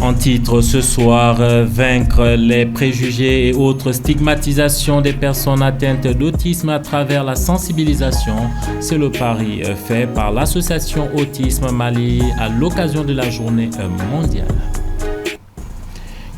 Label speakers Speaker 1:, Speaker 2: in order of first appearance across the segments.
Speaker 1: En titre ce soir, vaincre les préjugés et autres stigmatisations des personnes atteintes d'autisme à travers la sensibilisation. C'est le pari fait par l'association Autisme Mali à l'occasion de la journée mondiale.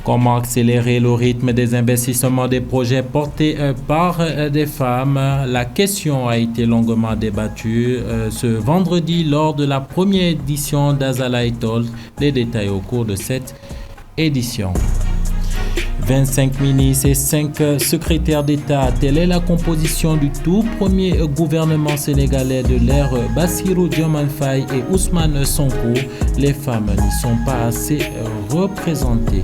Speaker 1: Comment accélérer le rythme des investissements des projets portés par des femmes? La question a été longuement débattue ce vendredi lors de la première édition d'Azala Talk. Les détails au cours de cette édition. 25 ministres et 5 secrétaires d'État, telle est la composition du tout premier gouvernement sénégalais de l'ère Bassirou Diomaye Faye et Ousmane Sonko. Les femmes n'y sont pas assez représentées.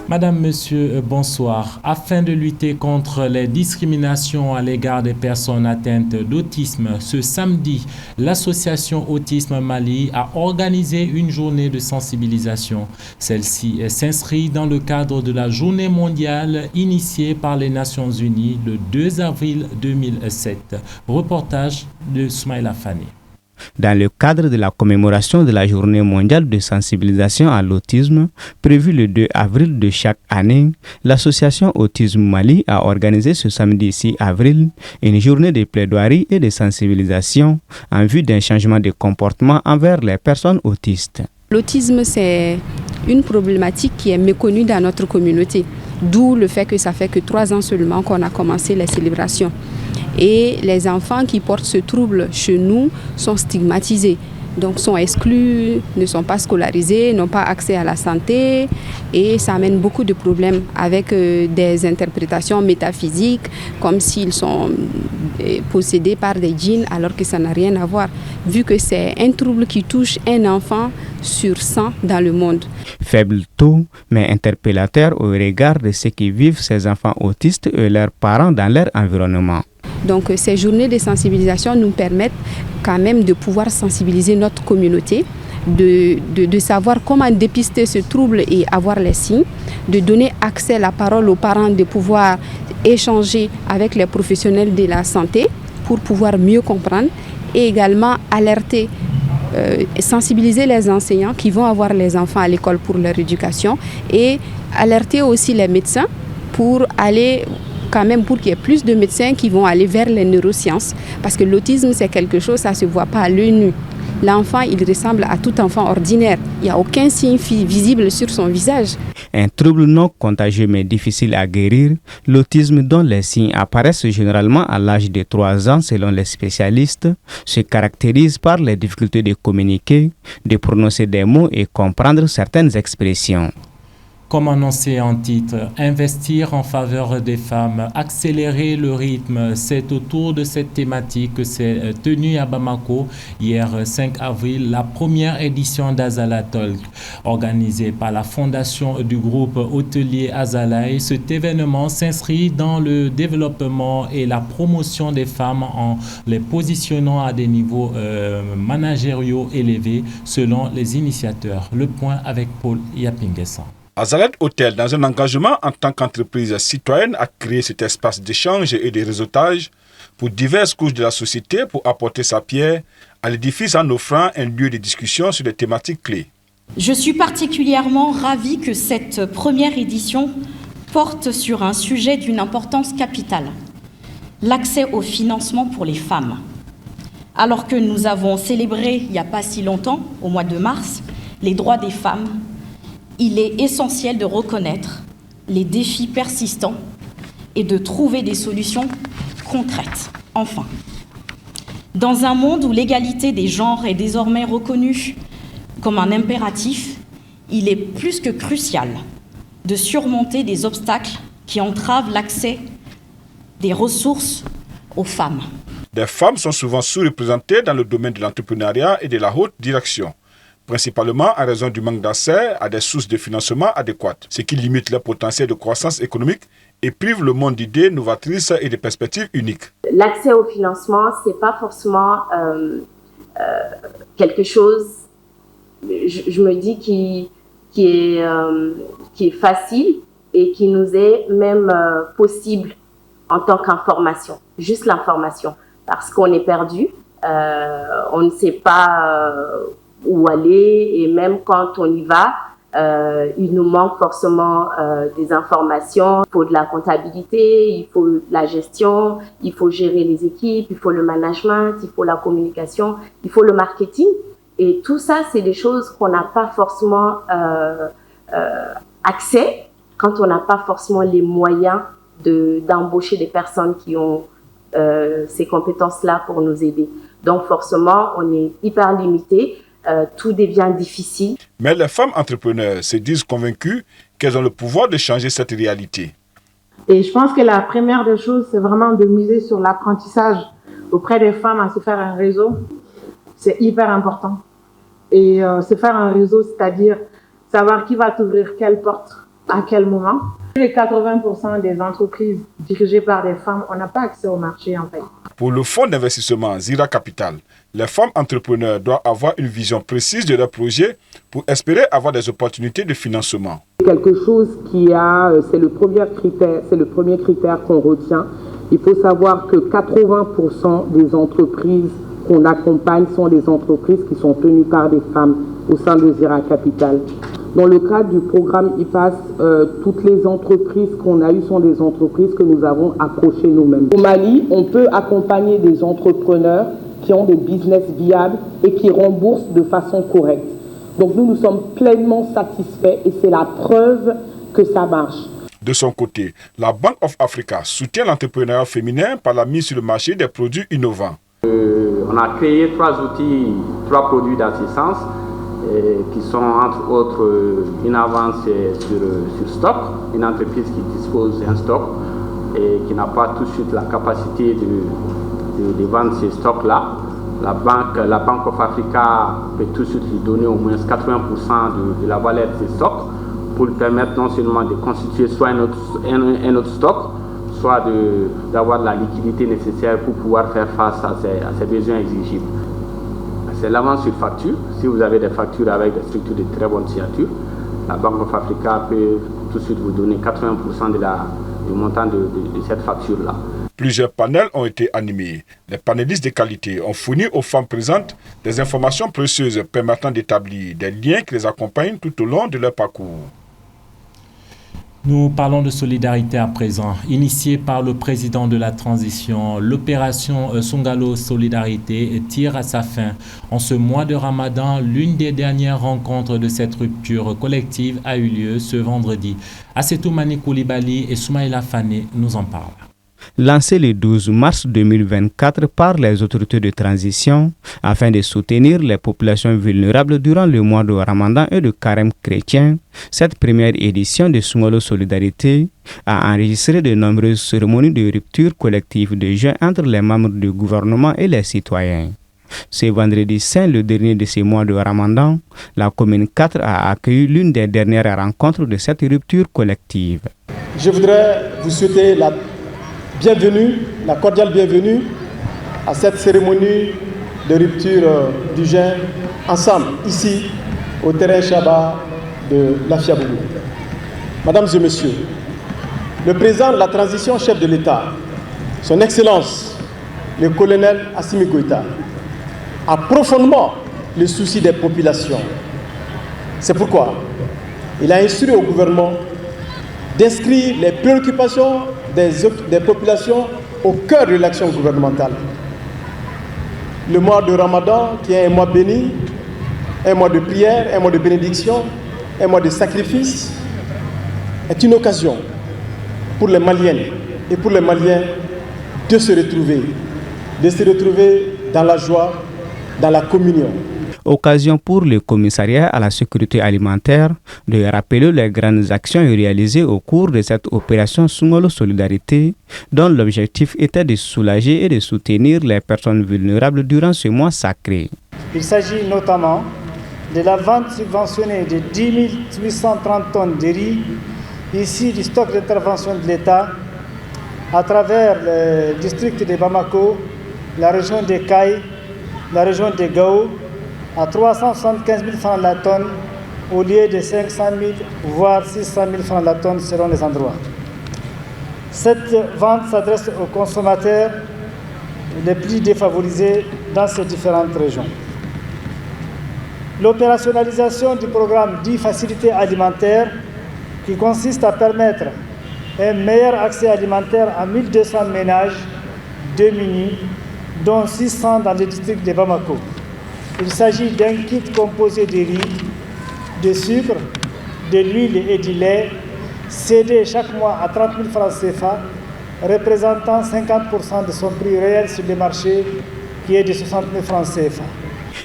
Speaker 1: Madame, Monsieur, bonsoir. Afin de lutter contre les discriminations à l'égard des personnes atteintes d'autisme, ce samedi, l'association Autisme Mali a organisé une journée de sensibilisation. Celle-ci s'inscrit dans le cadre de la journée mondiale initiée par les Nations Unies le 2 avril 2007. Reportage de Soumaïla Fani.
Speaker 2: Dans le cadre de la commémoration de la journée mondiale de sensibilisation à l'autisme, prévue le 2 avril de chaque année, l'association Autisme Mali a organisé ce samedi 6 avril une journée de plaidoirie et de sensibilisation en vue d'un changement de comportement envers les personnes autistes.
Speaker 3: L'autisme, c'est une problématique qui est méconnue dans notre communauté, d'où le fait que ça fait que 3 ans seulement qu'on a commencé les célébrations. Et les enfants qui portent ce trouble chez nous sont stigmatisés, donc sont exclus, ne sont pas scolarisés, n'ont pas accès à la santé et ça amène beaucoup de problèmes avec des interprétations métaphysiques comme s'ils sont possédés par des djinns alors que ça n'a rien à voir, vu que c'est un trouble qui touche un enfant sur 100 dans le monde.
Speaker 2: Faible taux, mais interpellateur au regard de ce qui vivent ces enfants autistes et leurs parents dans leur environnement.
Speaker 3: Donc ces journées de sensibilisation nous permettent quand même de pouvoir sensibiliser notre communauté, de savoir comment dépister ce trouble et avoir les signes, de donner accès à la parole aux parents, de pouvoir échanger avec les professionnels de la santé pour pouvoir mieux comprendre et également alerter, sensibiliser les enseignants qui vont avoir les enfants à l'école pour leur éducation et alerter aussi les médecins pour aller quand même pour qu'il y ait plus de médecins qui vont aller vers les neurosciences parce que l'autisme c'est quelque chose, ça ne se voit pas à l'œil nu. L'enfant, il ressemble à tout enfant ordinaire. Il n'y a aucun signe visible sur son visage.
Speaker 2: Un trouble non contagieux mais difficile à guérir, l'autisme dont les signes apparaissent généralement à l'âge de 3 ans selon les spécialistes, se caractérise par les difficultés de communiquer, de prononcer des mots et comprendre certaines expressions.
Speaker 1: Comme annoncé en titre, investir en faveur des femmes, accélérer le rythme, c'est autour de cette thématique que s'est tenue à Bamako hier 5 avril la première édition d'Azala Talk. Organisée par la fondation du groupe hôtelier Azalaï, cet événement s'inscrit dans le développement et la promotion des femmes en les positionnant à des niveaux managériaux élevés selon les initiateurs. Le point avec Paul Yapinguessan.
Speaker 4: Azala Hotel, dans un engagement en tant qu'entreprise citoyenne, a créé cet espace d'échange et de réseautage pour diverses couches de la société pour apporter sa pierre à l'édifice en offrant un lieu de discussion sur des thématiques clés.
Speaker 5: Je suis particulièrement ravie que cette première édition porte sur un sujet d'une importance capitale, l'accès au financement pour les femmes. Alors que nous avons célébré il n'y a pas si longtemps, au mois de mars, les droits des femmes, il est essentiel de reconnaître les défis persistants et de trouver des solutions concrètes. Enfin, dans un monde où l'égalité des genres est désormais reconnue comme un impératif, il est plus que crucial de surmonter des obstacles qui entravent l'accès des ressources aux femmes.
Speaker 4: Les femmes sont souvent sous-représentées dans le domaine de l'entrepreneuriat et de la haute direction, principalement en raison du manque d'accès à des sources de financement adéquates, ce qui limite leur potentiel de croissance économique et prive le monde d'idées novatrices et de perspectives uniques.
Speaker 6: L'accès au financement, c'est pas forcément quelque chose, je me dis, qui est facile et qui nous est même possible en tant qu'information, juste l'information, parce qu'on est perdu, on ne sait pas où aller, et même quand on y va, Il nous manque forcément des informations. Il faut de la comptabilité, il faut la gestion, il faut gérer les équipes, il faut le management, il faut la communication, il faut le marketing. Et tout ça, c'est des choses qu'on n'a pas forcément accès quand on n'a pas forcément les moyens d'embaucher des personnes qui ont ces compétences-là pour nous aider. Donc forcément, on est hyper limité. Tout devient difficile.
Speaker 4: Mais les femmes entrepreneurs se disent convaincues qu'elles ont le pouvoir de changer cette réalité.
Speaker 7: Et je pense que la première des choses, c'est vraiment de miser sur l'apprentissage auprès des femmes à se faire un réseau. C'est hyper important. Et se faire un réseau, c'est-à-dire savoir qui va t'ouvrir quelle porte, à quel moment. Les 80% des entreprises dirigées par des femmes, on n'a pas accès au marché en fait.
Speaker 4: Pour le fonds d'investissement Zira Capital, les femmes entrepreneurs doivent avoir une vision précise de leur projet pour espérer avoir des opportunités de financement.
Speaker 8: Quelque chose c'est le premier critère qu'on retient. Il faut savoir que 80% des entreprises qu'on accompagne sont des entreprises qui sont tenues par des femmes au sein de Zira Capital. Dans le cadre du programme IPAS, toutes les entreprises qu'on a eues sont des entreprises que nous avons approchées nous-mêmes. Au Mali, on peut accompagner des entrepreneurs qui ont des business viables et qui remboursent de façon correcte. Donc nous sommes pleinement satisfaits et c'est la preuve que ça marche.
Speaker 4: De son côté, la Bank of Africa soutient l'entrepreneuriat féminin par la mise sur le marché des produits innovants.
Speaker 9: On a créé 3 produits d'assistance qui sont entre autres une avance sur stock, une entreprise qui dispose d'un stock et qui n'a pas tout de suite la capacité de vendre ces stocks-là. La Bank of Africa peut tout de suite lui donner au moins 80% de la valeur de ces stocks pour lui permettre non seulement de constituer soit un autre stock, soit d'avoir la liquidité nécessaire pour pouvoir faire face à ses besoins exigibles. C'est l'avance sur facture. Si vous avez des factures avec des structures de très bonne signature, la Bank of Africa peut tout de suite vous donner 80% du montant de cette facture-là.
Speaker 4: Plusieurs panels ont été animés. Les panélistes de qualité ont fourni aux femmes présentes des informations précieuses permettant d'établir des liens qui les accompagnent tout au long de leur parcours.
Speaker 1: Nous parlons de solidarité à présent. Initiée par le président de la transition, l'opération Songalo Solidarité tire à sa fin. En ce mois de Ramadan, l'une des dernières rencontres de cette rupture collective a eu lieu ce vendredi. Assetou Mani Koulibaly et Soumaïla Fane nous en parlent.
Speaker 2: Lancé le 12 mars 2024 par les autorités de transition afin de soutenir les populations vulnérables durant le mois de Ramadan et de Carême chrétien, cette première édition de Songalo Solidarité a enregistré de nombreuses cérémonies de rupture collective de jeûne entre les membres du gouvernement et les citoyens. Ce vendredi saint, le dernier de ces mois de Ramadan, la commune 4 a accueilli l'une des dernières rencontres de cette rupture collective.
Speaker 10: Je voudrais vous souhaiter la cordiale bienvenue à cette cérémonie de rupture du jeûne ensemble, ici, au terrain Chaba de Lafiabougou. Mesdames et messieurs, le président de la transition, chef de l'État, son Excellence, le colonel Assimi Goïta, a profondément le souci des populations. C'est pourquoi il a instruit au gouvernement d'inscrire les préoccupations des populations au cœur de l'action gouvernementale. Le mois de Ramadan, qui est un mois béni, un mois de prière, un mois de bénédiction, un mois de sacrifice, est une occasion pour les Maliennes et pour les Maliens de se retrouver dans la joie, dans la communion.
Speaker 2: Occasion pour le commissariat à la sécurité alimentaire de rappeler les grandes actions réalisées au cours de cette opération Songalo Solidarité, dont l'objectif était de soulager et de soutenir les personnes vulnérables durant ce mois sacré.
Speaker 11: Il s'agit notamment de la vente subventionnée de 10 830 tonnes de riz issus du stock d'intervention de l'État à travers le district de Bamako, la région de Kaï, la région de Gao, à 375 000 francs la tonne au lieu de 500 000 voire 600 000 francs la tonne selon les endroits. Cette vente s'adresse aux consommateurs les plus défavorisés dans ces différentes régions. l'opérationnalisation du programme dit facilité alimentaire qui consiste à permettre un meilleur accès alimentaire à 1200 ménages démunis, dont 600 dans le district de Bamako. Il s'agit d'un kit composé de riz, de sucre, de l'huile et du lait, cédé chaque mois à 30 000 francs CFA, représentant 50% de son prix réel sur le marché, qui est de 60 000 francs CFA.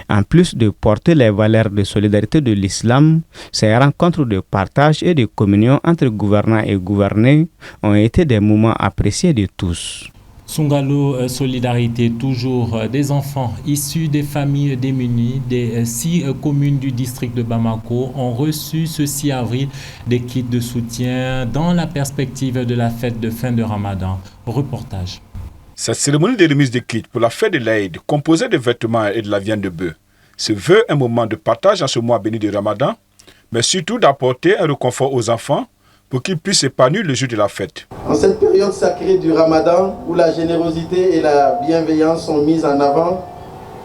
Speaker 2: En plus de porter les valeurs de solidarité de l'islam, ces rencontres de partage et de communion entre gouvernants et gouvernés ont été des moments appréciés de tous.
Speaker 1: Sungalo Solidarité, toujours des enfants issus des familles démunies des 6 communes du district de Bamako ont reçu ce 6 avril des kits de soutien dans la perspective de la fête de fin de Ramadan. Reportage.
Speaker 4: Cette cérémonie de remise de kits pour la fête de l'Aïd, composée de vêtements et de la viande de bœuf, se veut un moment de partage en ce mois béni de Ramadan, mais surtout d'apporter un réconfort aux enfants pour qu'ils puissent s'épanouir le jour de la fête.
Speaker 12: En cette période sacrée du Ramadan, où la générosité et la bienveillance sont mises en avant,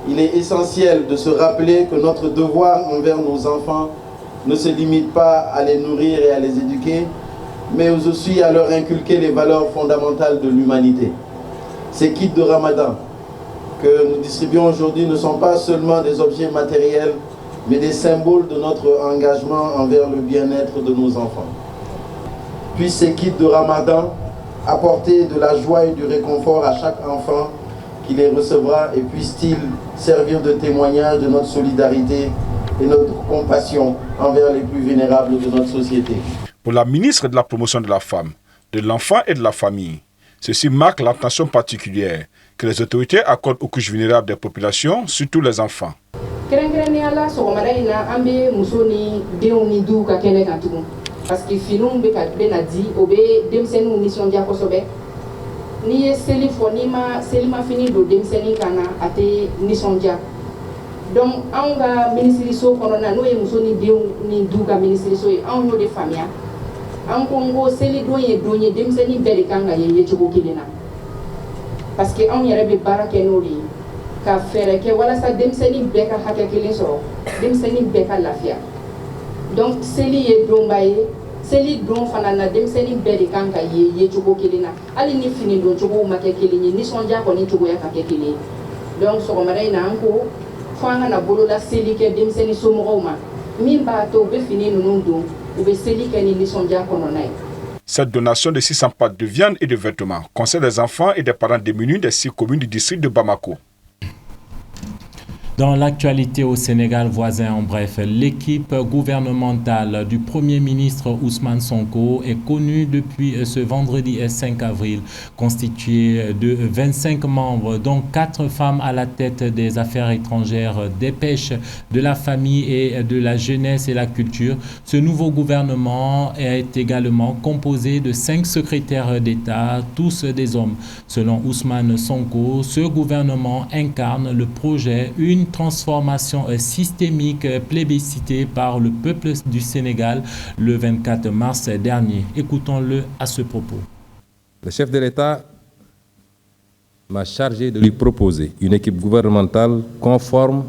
Speaker 12: il est essentiel de se rappeler que notre devoir envers nos enfants ne se limite pas à les nourrir et à les éduquer, mais aussi à leur inculquer les valeurs fondamentales de l'humanité. Ces kits de Ramadan que nous distribuons aujourd'hui ne sont pas seulement des objets matériels, mais des symboles de notre engagement envers le bien-être de nos enfants. Puissent ces kits de Ramadan apporter de la joie et du réconfort à chaque enfant qui les recevra, et puissent-ils servir de témoignage de notre solidarité et notre compassion envers les plus vulnérables de notre société.
Speaker 4: Pour la ministre de la Promotion de la Femme, de l'Enfant et de la Famille, ceci marque l'attention particulière que les autorités accordent aux couches vulnérables des populations, surtout les enfants.
Speaker 13: Parce que finum be ka benadi obe demsenu mission dia kosobe ni ye seli fonima selima fini do demseni kana ate mission dia donc anga ministre so konona no ye musoni de ni duga ministre so an no de famia an kongo seli donye demseni bele kanga ye chugo kilena parce que an yere be barake no li ka fere ke wala sa demseni be ka hakka kilen so demseni be ka lafia. Donc seli ye dombaye seli don fanana demseni beri kanka ye chugo kilina ali ni fini don chugo make kilini ni sonja ko ni chugo ya kake kili donc so ko mara ina anko fanga na bolola seli ke demseni somo ma mimba to be fini nunu don ou be seli ke ni sonja ko nonai.
Speaker 4: Cette donation de 600 pâtes de viande et de vêtements concerne les enfants et des parents démunis des 6 communes du district de Bamako.
Speaker 1: Dans l'actualité au Sénégal voisin, en bref, l'équipe gouvernementale du Premier ministre Ousmane Sonko est connue depuis ce vendredi 5 avril, constituée de 25 membres, dont 4 femmes à la tête des affaires étrangères, des pêches, de la famille et de la jeunesse et la culture. Ce nouveau gouvernement est également composé de 5 secrétaires d'État, tous des hommes. Selon Ousmane Sonko, ce gouvernement incarne le projet Une transformation systémique plébiscitée par le peuple du Sénégal le 24 mars dernier. Écoutons-le à ce propos.
Speaker 14: Le chef de l'État m'a chargé de lui proposer une équipe gouvernementale conforme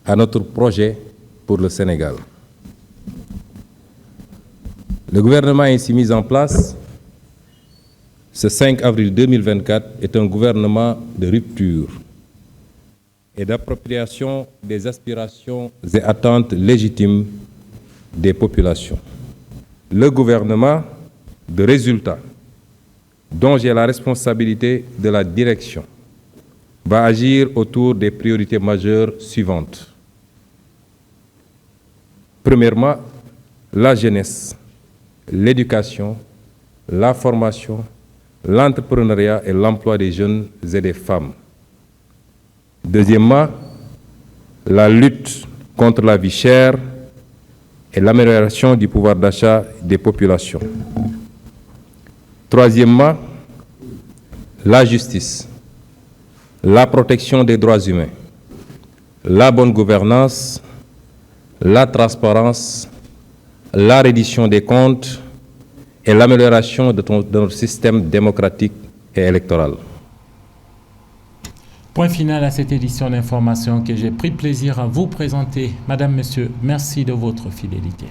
Speaker 14: à notre projet pour le Sénégal. Le gouvernement ainsi mis en place ce 5 avril 2024 est un gouvernement de rupture et d'appropriation des aspirations et attentes légitimes des populations. Le gouvernement de résultat, dont j'ai la responsabilité de la direction, va agir autour des priorités majeures suivantes. Premièrement, la jeunesse, l'éducation, la formation, l'entrepreneuriat et l'emploi des jeunes et des femmes. Deuxièmement, la lutte contre la vie chère et l'amélioration du pouvoir d'achat des populations. Troisièmement, la justice, la protection des droits humains, la bonne gouvernance, la transparence, la reddition des comptes et l'amélioration de notre système démocratique et électoral.
Speaker 1: Point final à cette édition d'information que j'ai pris plaisir à vous présenter. Madame, Monsieur, merci de votre fidélité.